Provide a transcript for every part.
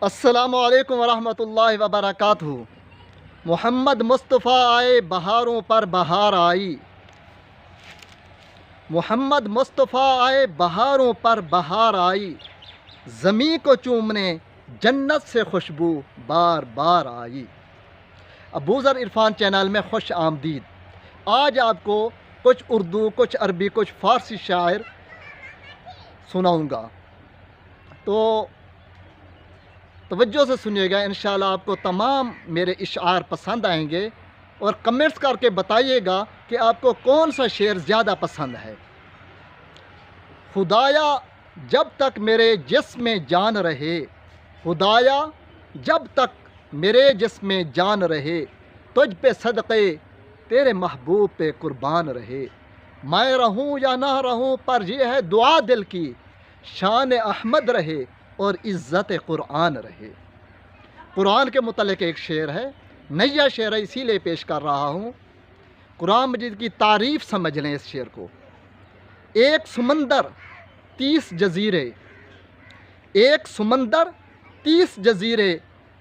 السلام علیکم ورحمۃ اللہ وبرکاتہ۔ محمد مصطفیٰ آئے بہاروں پر بہار آئی، محمد مصطفیٰ آئے بہاروں پر بہار آئی، زمیں کو چومنے جنت سے خوشبو بار بار آئی۔ ابوذر عرفان چینل میں خوش آمدید۔ آج آپ کو کچھ اردو، کچھ عربی، کچھ فارسی شاعر سناؤں گا، تو توجہ سے سنیے گا۔ انشاءاللہ آپ کو تمام میرے اشعار پسند آئیں گے، اور کمنٹس کر کے بتائیے گا کہ آپ کو کون سا شعر زیادہ پسند ہے۔ خدایا جب تک میرے جسم میں جان رہے، خدایا جب تک میرے جسم میں جان رہے، تجھ پہ صدقے تیرے محبوب پہ قربان رہے۔ میں رہوں یا نہ رہوں پر یہ ہے دعا دل کی، شان احمد رہے اور عزت قرآن رہے۔ قرآن کے متعلق ایک شعر ہے، نیا شعر ہے، اسی لیے پیش کر رہا ہوں۔ قرآن مجید کی تعریف سمجھ لیں اس شعر کو۔ ایک سمندر 30 جزیرے، ایک سمندر 30 جزیرے،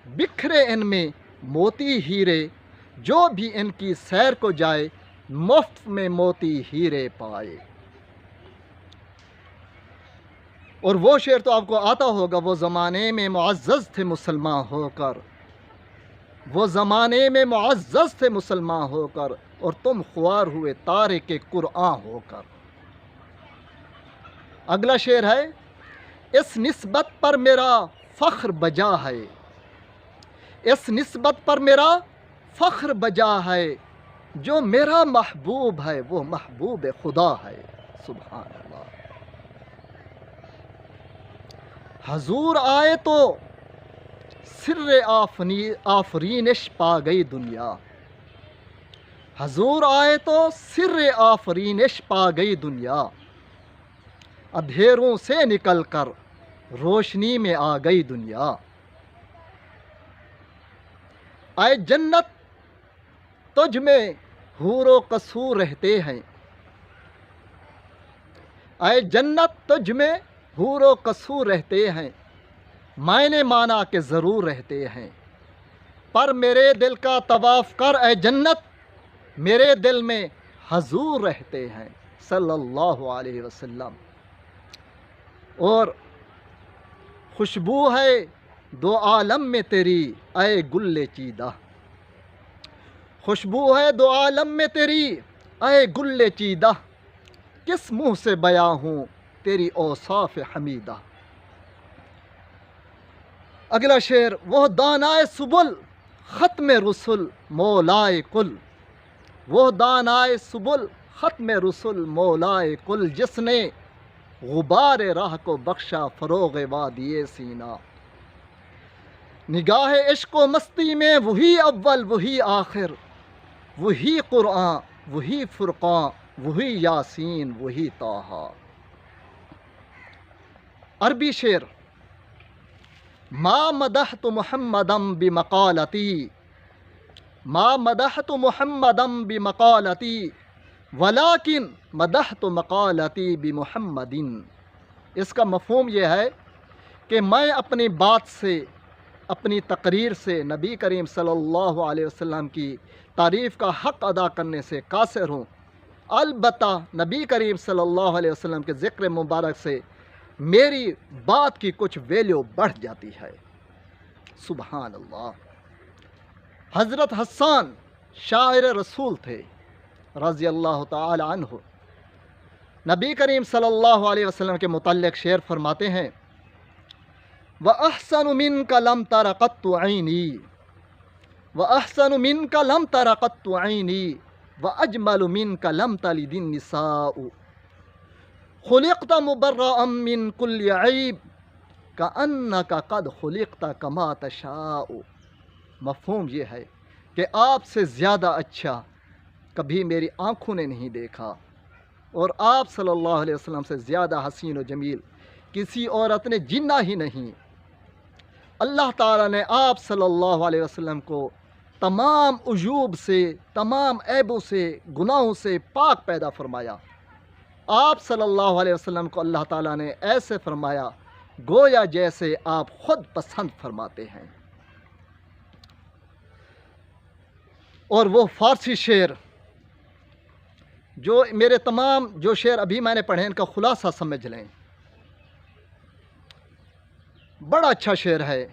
بکھرے ان میں موتی ہیرے، جو بھی ان کی سیر کو جائے مفت میں موتی ہیرے پائے۔ اور وہ شعر تو آپ کو آتا ہوگا، وہ زمانے میں معزز تھے مسلمان ہو کر، وہ زمانے میں معزز تھے مسلمان ہو کر، اور تم خوار ہوئے تارک قرآن ہو کر۔ اگلا شعر ہے، اس نسبت پر میرا فخر بجا ہے، اس نسبت پر میرا فخر بجا ہے، جو میرا محبوب ہے وہ محبوب خدا ہے۔ سبحان اللہ۔ حضور آئے تو سر آفرینش پا گئی دنیا، حضور آئے تو سر آفرینش پا گئی دنیا، اندھیروں سے نکل کر روشنی میں آ گئی دنیا۔ اے جنت تجھ میں حور و قصور رہتے ہیں، اے جنت تجھ میں حور و قصور رہتے ہیں، میں نے مانا کہ ضرور رہتے ہیں، پر میرے دل کا طواف کر اے جنت، میرے دل میں حضور رہتے ہیں صلی اللہ علیہ وسلم۔ اور خوشبو ہے دو عالم میں تیری اے گل چیدہ، خوشبو ہے دو عالم میں تیری اے گل چیدہ، کس منہ سے بیاں ہوں تیری اوصاف حمیدہ۔ اگلا شعر، وہ دانائے سبل ختم رسل مولائے کل، وہ دانائے سبل ختم رسل مولائے کل، جس نے غبار راہ کو بخشا فروغ وادی سینا۔ نگاہ عشق و مستی میں وہی اول وہی آخر، وہی قرآن وہی فرقان وہی یاسین وہی طٰہٰ۔ عربی شعر، ما مدحت محمدم بمقالتی، ما مدحت محمدم بمقالتی، ولیکن مدحت مقالتی بمحمد۔ اس کا مفہوم یہ ہے کہ میں اپنی بات سے، اپنی تقریر سے نبی کریم صلی اللہ علیہ وسلم کی تعریف کا حق ادا کرنے سے قاصر ہوں، البتہ نبی کریم صلی اللہ علیہ وسلم کے ذکر مبارک سے میری بات کی کچھ ویلیو بڑھ جاتی ہے۔ سبحان اللہ۔ حضرت حسان شاعر رسول تھے رضی اللہ تعالی عنہ۔ نبی کریم صلی اللہ علیہ وسلم کے متعلق شعر فرماتے ہیں، وَأَحْسَنُ مِنْكَ لَمْ تَرَ قَطُّ عَيْنِي، وَأَحْسَنُ مِنْكَ لَمْ تَرَ قَطُّ عَيْنِي، وَأَجْمَلُ مِنْكَ لَمْ تَلِدِ النِّسَاءُ، خُلِقْتَ مُبَرَّأً مِنْ كُلِّ عَيْبٍ كَأَنَّكَ قَدْ خُلِقْتَ كَمَا تَشَاءُ۔ مفہوم یہ ہے کہ آپ سے زیادہ اچھا کبھی میری آنکھوں نے نہیں دیکھا، اور آپ صلی اللہ علیہ وسلم سے زیادہ حسین و جمیل کسی عورت نے جنا ہی نہیں۔ اللہ تعالیٰ نے آپ صلی اللہ علیہ وسلم کو تمام عیوب سے، تمام عیبوں سے، گناہوں سے پاک پیدا فرمایا۔ آپ صلی اللہ علیہ وسلم کو اللہ تعالیٰ نے ایسے فرمایا گویا جیسے آپ خود پسند فرماتے ہیں۔ اور وہ فارسی شعر جو میرے تمام جو شعر ابھی میں نے پڑھے ان کا خلاصہ سمجھ لیں، بڑا اچھا شعر ہے۔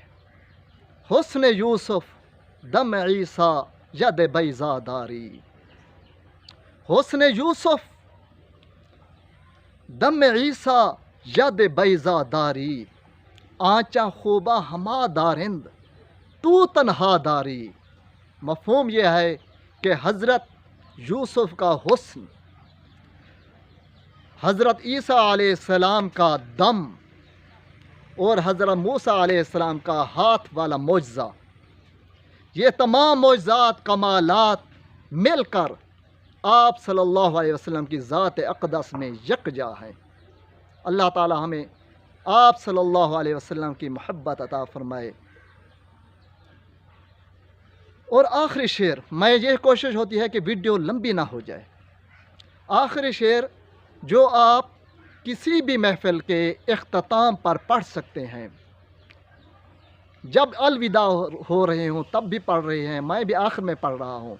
حسن یوسف دم عیسیٰ ید بیضا داری، حسن یوسف دم عیسیٰ ید بیضا داری، آنچا خوبہ ہما دارند تو تنہا داری۔ مفہوم یہ ہے کہ حضرت یوسف کا حسن، حضرت عیسیٰ علیہ السلام کا دم اور حضرت موسیٰ علیہ السلام کا ہاتھ والا معجزہ، یہ تمام معجزات کمالات مل کر آپ صلی اللہ علیہ وسلم کی ذات اقدس میں یکجا ہے۔ اللہ تعالی ہمیں آپ صلی اللہ علیہ وسلم کی محبت عطا فرمائے۔ اور آخری شعر، میں یہ کوشش ہوتی ہے کہ ویڈیو لمبی نہ ہو جائے، آخری شعر جو آپ کسی بھی محفل کے اختتام پر پڑھ سکتے ہیں، جب الوداع ہو رہے ہوں تب بھی پڑھ رہے ہیں، میں بھی آخر میں پڑھ رہا ہوں۔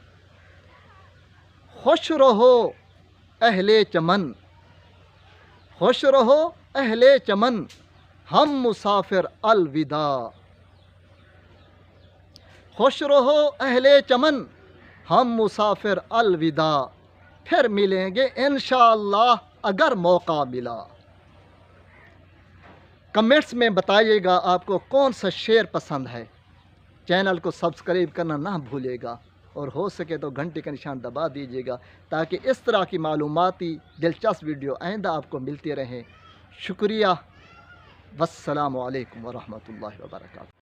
خوش رہو اہل چمن، خوش رہو اہل چمن، ہم مسافر الوداع، خوش رہو اہل چمن ہم مسافر الوداع، پھر ملیں گے انشاءاللہ اگر موقع ملا۔ کمنٹس میں بتائیے گا آپ کو کون سا شعر پسند ہے۔ چینل کو سبسکرائب کرنا نہ بھولے گا، اور ہو سکے تو گھنٹی کا نشان دبا دیجیے گا تاکہ اس طرح کی معلوماتی دلچسپ ویڈیو آئندہ آپ کو ملتی رہیں۔ شکریہ، والسلام علیکم ورحمۃ اللہ وبرکاتہ۔